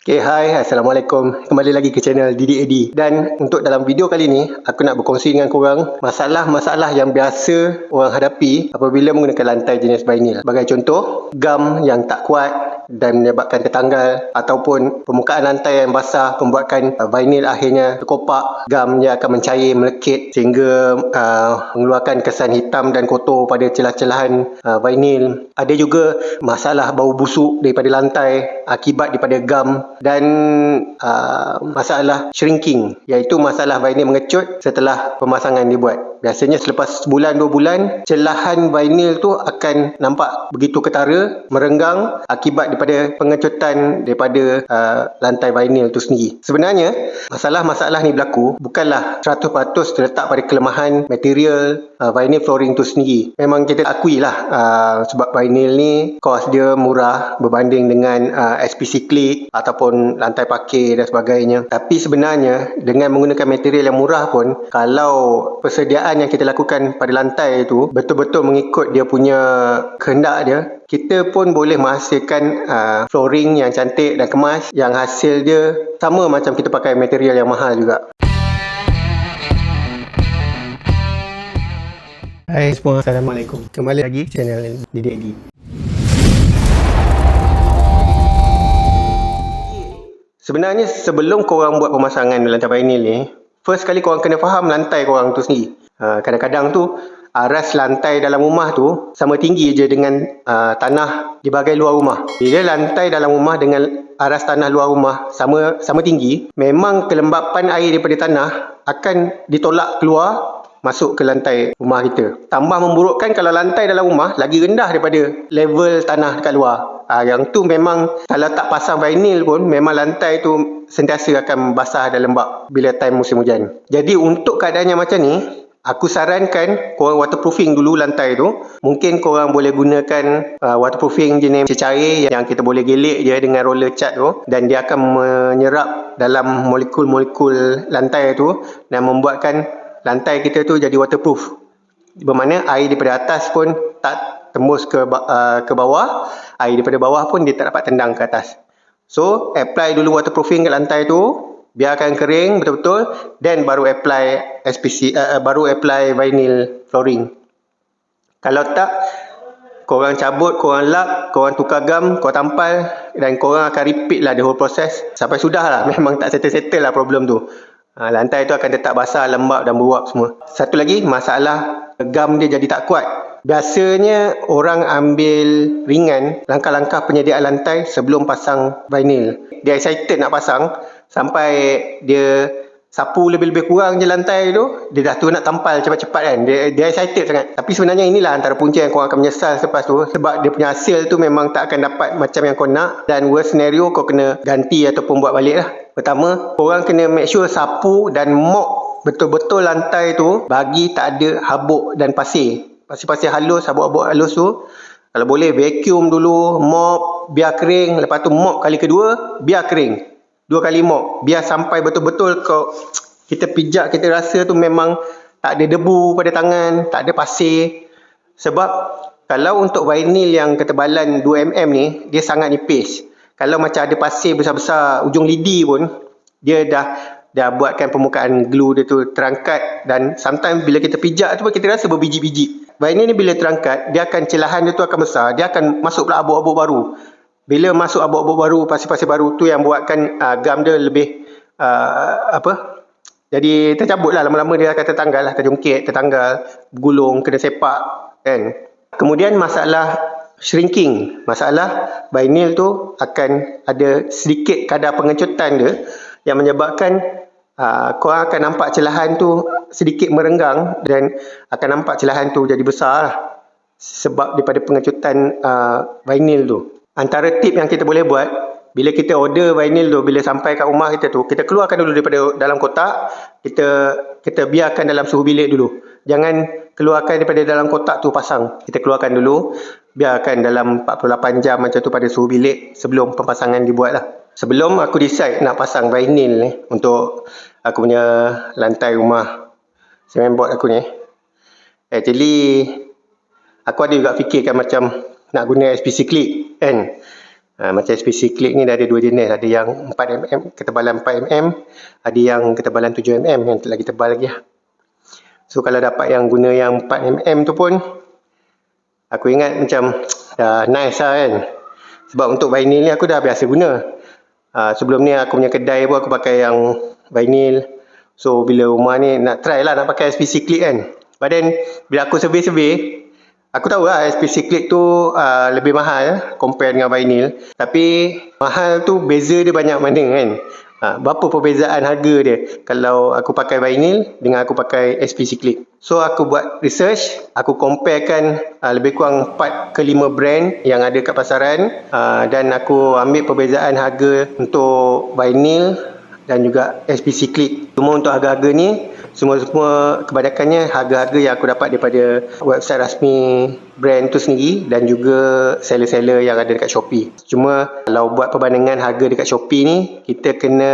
Okay, hai, Assalamualaikum. Kembali lagi ke channel Didi Edi. Dan untuk dalam video kali ni, aku nak berkongsi dengan korang masalah-masalah yang biasa orang hadapi apabila menggunakan lantai jenis vinyl. Sebagai contoh, gam yang tak kuat dan menyebabkan tertanggal, ataupun permukaan lantai yang basah membuatkan vinyl akhirnya terkopak, gamnya akan mencair, melekit sehingga mengeluarkan kesan hitam dan kotor pada celah-celahan vinyl. Ada juga masalah bau busuk daripada lantai akibat daripada gam, dan masalah shrinking, iaitu masalah vinyl mengecut setelah pemasangan dibuat. Biasanya selepas sebulan 2 bulan, celahan vinyl tu akan nampak begitu ketara, merenggang akibat daripada pengecutan daripada lantai vinyl tu sendiri. Sebenarnya masalah-masalah ni berlaku bukanlah 100% terletak pada kelemahan material vinyl flooring tu sendiri. Memang kita akuilah sebab vinyl ni kos dia murah berbanding dengan SPC Click ataupun lantai pakcik dan sebagainya. Tapi sebenarnya dengan menggunakan material yang murah pun, kalau persediaan yang kita lakukan pada lantai itu betul-betul mengikut dia punya kehendak dia, kita pun boleh menghasilkan flooring yang cantik dan kemas, yang hasil dia sama macam kita pakai material yang mahal juga. Hai semua, Assalamualaikum. Kembali lagi channel Didi Edi. Sebenarnya sebelum korang buat pemasangan lantai vinyl ni, first kali korang kena faham lantai korang tu sendiri. Kadang-kadang tu aras lantai dalam rumah tu sama tinggi je dengan tanah di bahagian luar rumah. Bila lantai dalam rumah dengan aras tanah luar rumah sama tinggi, memang kelembapan air daripada tanah akan ditolak keluar masuk ke lantai rumah kita. Tambah memburukkan kalau lantai dalam rumah lagi rendah daripada level tanah dekat luar. Yang tu memang kalau tak pasang vinyl pun, memang lantai tu sentiasa akan basah dan lembab bila time musim hujan. Jadi untuk keadaannya macam ni, aku sarankan korang waterproofing dulu lantai tu. Mungkin korang boleh gunakan waterproofing jenis cair yang kita boleh gelik je dengan roller cat tu, dan dia akan menyerap dalam molekul-molekul lantai tu dan membuatkan lantai kita tu jadi waterproof. Bermakna air daripada atas pun tak tembus ke bawah, air daripada bawah pun dia tak dapat tendang ke atas. So apply dulu waterproofing ke lantai tu, biarkan kering betul-betul, then baru apply baru apply vinyl flooring. Kalau tak, korang cabut, korang lap, korang tukar gam, korang tampal, dan korang akan repeat lah the whole process sampai sudah lah. Memang tak settle lah problem tu. Lantai tu akan tetap basah, lembab dan beruap semua. Satu lagi, masalah gam dia jadi tak kuat. Biasanya orang ambil ringan langkah-langkah penyediaan lantai sebelum pasang vinyl. Dia excited nak pasang sampai dia sapu lebih-lebih kurang je lantai tu, dia dah tu nak tampal cepat-cepat kan. Dia excited sangat. Tapi sebenarnya inilah antara punca yang korang akan menyesal selepas tu, sebab dia punya hasil tu memang tak akan dapat macam yang kau nak, dan worst scenario kau kena ganti ataupun buat balik lah. Pertama, korang kena make sure sapu dan mop betul-betul lantai tu bagi tak ada habuk dan pasir. Pasir-pasir halus, habuk-habuk halus tu, kalau boleh vacuum dulu, mop, biar kering. Lepas tu mop kali kedua, biar kering. 2 kali mop, biar sampai betul-betul kita pijak, kita rasa tu memang tak ada debu pada tangan, tak ada pasir. Sebab kalau untuk vinyl yang ketebalan 2mm ni, dia sangat nipis. Kalau macam ada pasir besar-besar ujung lidi pun, dia dah buatkan permukaan glue dia tu terangkat, dan sometimes bila kita pijak tu kita rasa berbiji-biji. Vinyl ni bila terangkat, dia akan celahan dia tu akan besar, dia akan masuk pula abuk-abuk baru. Bila masuk abuk-abuk baru, pasir-pasir baru tu yang buatkan gam dia lebih jadi tercabut lah, lama-lama dia akan tertanggal lah, terjungkit, tertanggal, gulung, kena sepak kan. Kemudian masalah shrinking, masalah vinyl tu akan ada sedikit kadar pengecutan dia yang menyebabkan korang akan nampak celahan tu sedikit merenggang, dan akan nampak celahan tu jadi besar lah, sebab daripada pengecutan vinyl tu. Antara tip yang kita boleh buat, bila kita order vinyl tu, bila sampai kat rumah kita tu, kita keluarkan dulu daripada dalam kotak, kita biarkan dalam suhu bilik dulu. Jangan keluarkan daripada dalam kotak tu pasang. Kita keluarkan dulu, biarkan dalam 48 jam macam tu pada suhu bilik sebelum pemasangan dibuat lah. Sebelum aku decide nak pasang vinyl ni untuk aku punya lantai rumah cement board aku ni, actually aku ada juga fikirkan macam nak guna SPC Click kan. Macam SPC Click ni dah ada 2 jenis. Ada yang 4mm, ketebalan 4mm. Ada yang ketebalan 7mm yang lagi tebal lagi lah. So kalau dapat yang guna yang 4mm tu pun, aku ingat macam dah nice lah kan. Sebab untuk vinyl ni aku dah biasa guna. Sebelum ni aku punya kedai pun aku pakai yang vinyl. So bila rumah ni nak try lah nak pakai SPC Click kan. But then bila aku survey-survey, aku tahu lah SPC Click tu lebih mahal compare dengan vinyl. Tapi mahal tu beza dia banyak mana kan. Berapa perbezaan harga dia kalau aku pakai vinyl dengan aku pakai SPC Click. So aku buat research, aku comparekan lebih kurang 4 ke 5 brand yang ada kat pasaran, dan aku ambil perbezaan harga untuk vinyl dan juga SPC Click. Cuma untuk harga-harga ni semua kebanyakannya harga-harga yang aku dapat daripada website rasmi brand tu sendiri dan juga seller-seller yang ada dekat Shopee. Cuma kalau buat perbandingan harga dekat Shopee ni, kita kena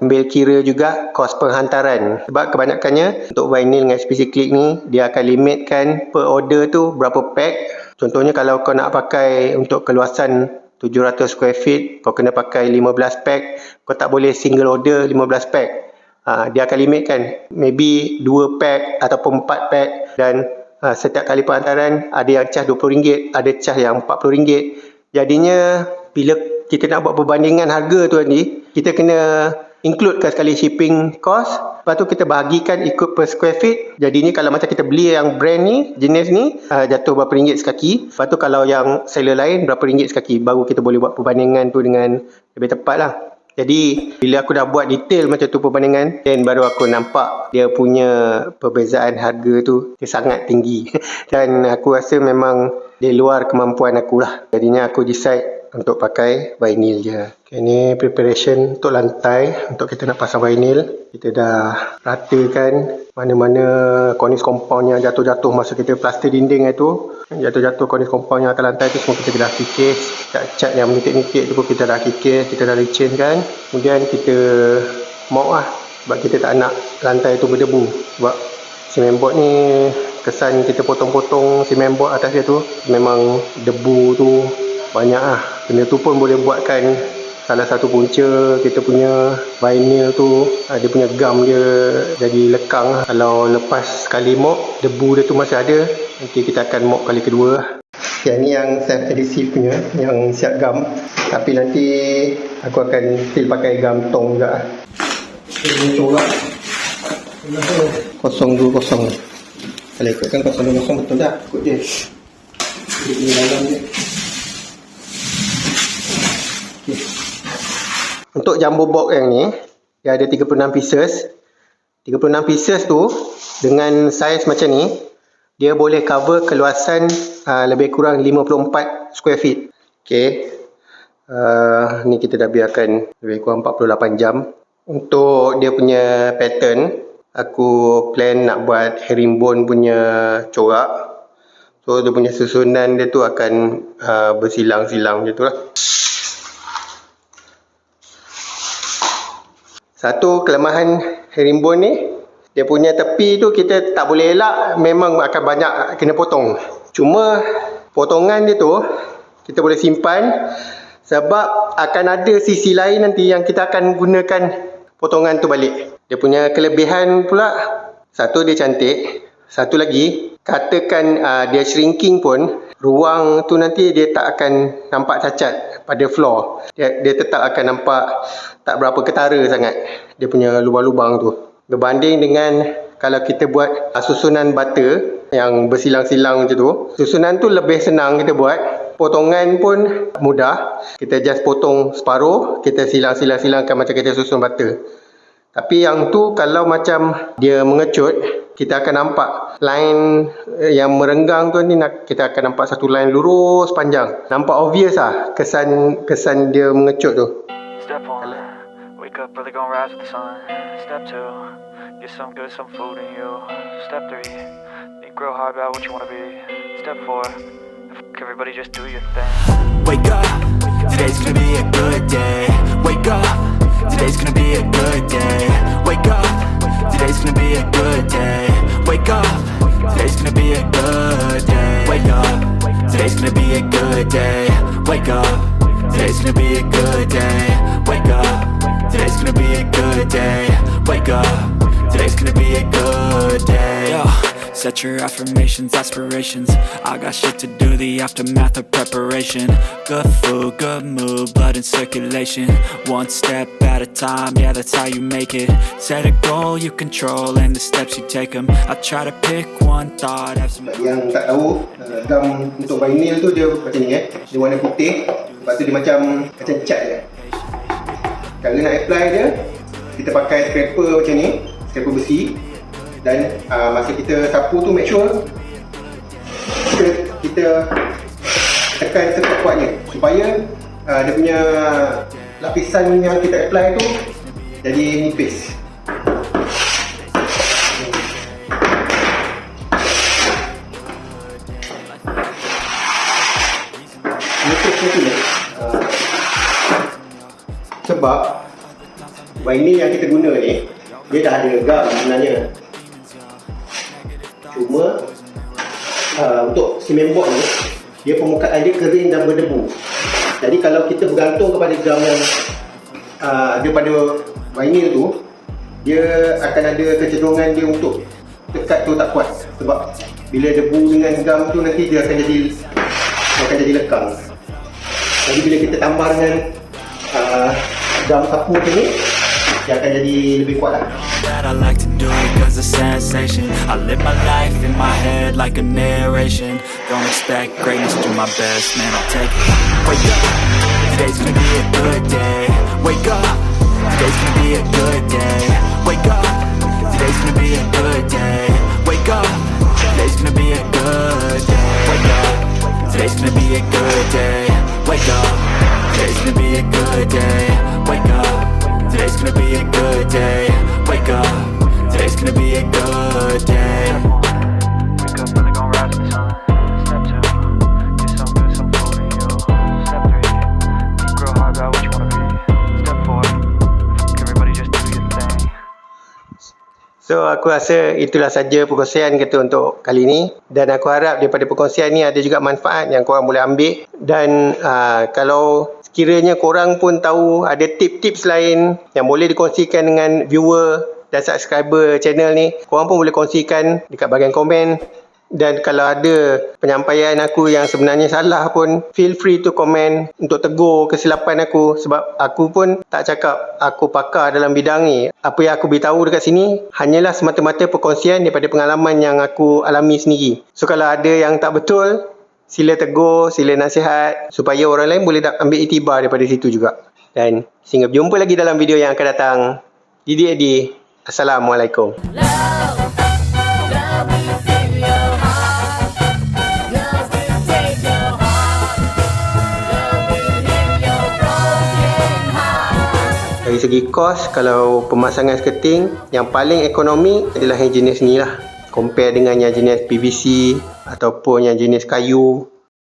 ambil kira juga kos penghantaran. Sebab kebanyakannya untuk vinyl dengan SPC Click ni, dia akan limitkan per order tu berapa pack. Contohnya kalau kau nak pakai untuk keluasan 700 square feet, kau kena pakai 15 pack. Kau tak boleh single order 15 pack. Dia akan limitkan maybe 2 pack ataupun 4 pack, dan setiap kali penghantaran ada yang charge RM20, ada charge yang RM40. Jadinya bila kita nak buat perbandingan harga tu ni, kita kena includekan sekali shipping cost, lepas tu kita bahagikan ikut per square feet. Jadinya kalau macam kita beli yang brand ni, jenis ni, jatuh berapa ringgit sekaki. Lepas tu kalau yang seller lain berapa ringgit sekaki, baru kita boleh buat perbandingan tu dengan lebih tepat lah. Jadi bila aku dah buat detail macam tu perbandingan, then baru aku nampak dia punya perbezaan harga tu dia sangat tinggi. Dan aku rasa memang di luar kemampuan aku lah. Jadinya aku decide untuk pakai vinyl je. Okay, ni preparation untuk lantai. Untuk kita nak pasang vinyl, kita dah ratakan mana-mana kornis compound yang jatuh-jatuh masa kita plaster dinding itu. Jatuh-jatuh kornis compound yang atas lantai tu semua kita dah kikis. Cat-cat yang menitik-nitik tu pun kita dah kikis, kita dah licin kan. Kemudian kita mop lah, sebab kita tak nak lantai tu berdebu. Sebab cement board ni kesan kita potong-potong cement board atas dia tu, memang debu tu banyak lah. Benda tu pun boleh buatkan salah satu punca kita punya vinyl tu, dia punya gum dia jadi lekang lah. Kalau lepas sekali mop, debu dia tu masih ada, nanti kita akan mop kali kedua lah. Yang ni yang self adhesive punya, yang siap gum. Tapi nanti aku akan still pakai gum tong juga. Ini corak 020. Kalau ikutkan 020 betul tak? Ikut dia. Ini dalam dia. Okay. Untuk jumbo box yang ni, dia ada 36 pieces. 36 pieces tu dengan saiz macam ni, dia boleh cover keluasan lebih kurang 54 square feet. Okay. Ni kita dah biarkan lebih kurang 48 jam. Untuk dia punya pattern, aku plan nak buat herringbone punya corak. So dia punya susunan dia tu akan bersilang-silang macam tu lah. Satu kelemahan herringbone ni, dia punya tepi tu kita tak boleh elak, memang akan banyak kena potong. Cuma potongan dia tu kita boleh simpan, sebab akan ada sisi lain nanti yang kita akan gunakan potongan tu balik. Dia punya kelebihan pula, satu dia cantik, satu lagi katakan dia shrinking pun, ruang tu nanti dia tak akan nampak cacat pada floor. Dia tetap akan nampak tak berapa ketara sangat dia punya lubang-lubang tu. Berbanding dengan kalau kita buat susunan bata yang bersilang-silang macam tu, susunan tu lebih senang kita buat, potongan pun mudah. Kita just potong separuh, kita silang-silangkan macam kita susun bata. Tapi yang tu kalau macam dia mengecut, kita akan nampak line yang merenggang tu ni, kita akan nampak satu line lurus panjang. Nampak obvious lah kesan dia mengecut tu. Step 1, wake up early, gonna rise with the sun. Step 2, get some good, some food in you. Step 3, think real hard about what you wanna be. Step 4, everybody just do your thing. Wake up, today's gonna be a good day. Wake up, today's gonna be a good day. Wake up, today's gonna be a good day. Wake up, today's gonna be a good day. Wake up, today's gonna be a good day. Wake up, Today's gonna be a good day. Wake up. Today's gonna be a good day. Wake up. Today's gonna be a good day. Yo, set your affirmations, aspirations. I got shit to do, the aftermath of preparation. Good food, good mood, blood in circulation. One step at a time, yeah, that's how you make it. Set a goal you control and the steps you take them. I try to pick one thought, have some... Yang tak tahu, gam untuk vinyl tu dia macam ni dia warna putih. Lepas tu dia macam cat je. Kalau nak apply dia, kita pakai scraper macam ni, scraper besi. Dan masa kita sapu tu, make sure kita tekan sekuat-kuatnya supaya dia punya lapisan yang kita apply tu jadi nipis. Nipis macam ni. Sebab vinyl yang kita guna ni, dia dah ada gam sebenarnya. Cuma untuk cement board ni, dia permukaan dia kering dan berdebu. Jadi kalau kita bergantung kepada gam yang daripada vinyl tu, dia akan ada kecenderungan dia untuk tekat tu tak kuat. Sebab bila debu dengan gam tu nanti dia akan jadi lekang. Jadi bila kita tambah dengan gam sapu macam ni, dia akan jadi lebih kuat lah. I like to do it cause it's sensation. I live my life in my head like a narration. Don't expect greatness, do my best, man, I'll take it. Wake up, today's gonna be a good day. Wake up, today's gonna be a good day. Wake up, today's gonna be a good day. Wake up, today's gonna be a good day. Wake up, today's gonna be a good day. Wake up, today's gonna be a good day. Wake up, today's gonna be a good day. Wake up, today's gonna be a good day. Wake up, really gon' rise to the sun. Step 2, get some good, some food in you. Step 3, think real hard about what you wanna be. Step 4, everybody just do your thing. So aku rasa itulah saja perkongsian kita untuk kali ni. Dan aku harap daripada perkongsian ni ada juga manfaat yang korang boleh ambil. Dan kalau sekiranya korang pun tahu ada tips-tips lain yang boleh dikongsikan dengan viewer dan subscriber channel ni, korang pun boleh kongsikan dekat bahagian komen. Dan kalau ada penyampaian aku yang sebenarnya salah pun, feel free to comment untuk tegur kesilapan aku. Sebab aku pun tak cakap aku pakar dalam bidang ni. Apa yang aku beritahu dekat sini hanyalah semata-mata perkongsian daripada pengalaman yang aku alami sendiri. So kalau ada yang tak betul, sila tegur, sila nasihat supaya orang lain boleh ambil iktibar daripada situ juga. Dan sehingga berjumpa lagi dalam video yang akan datang. Didi, Assalamualaikum. Dari segi kos, kalau pemasangan skirting, yang paling ekonomi adalah yang jenis ni lah. Compare dengan yang jenis PVC ataupun yang jenis kayu.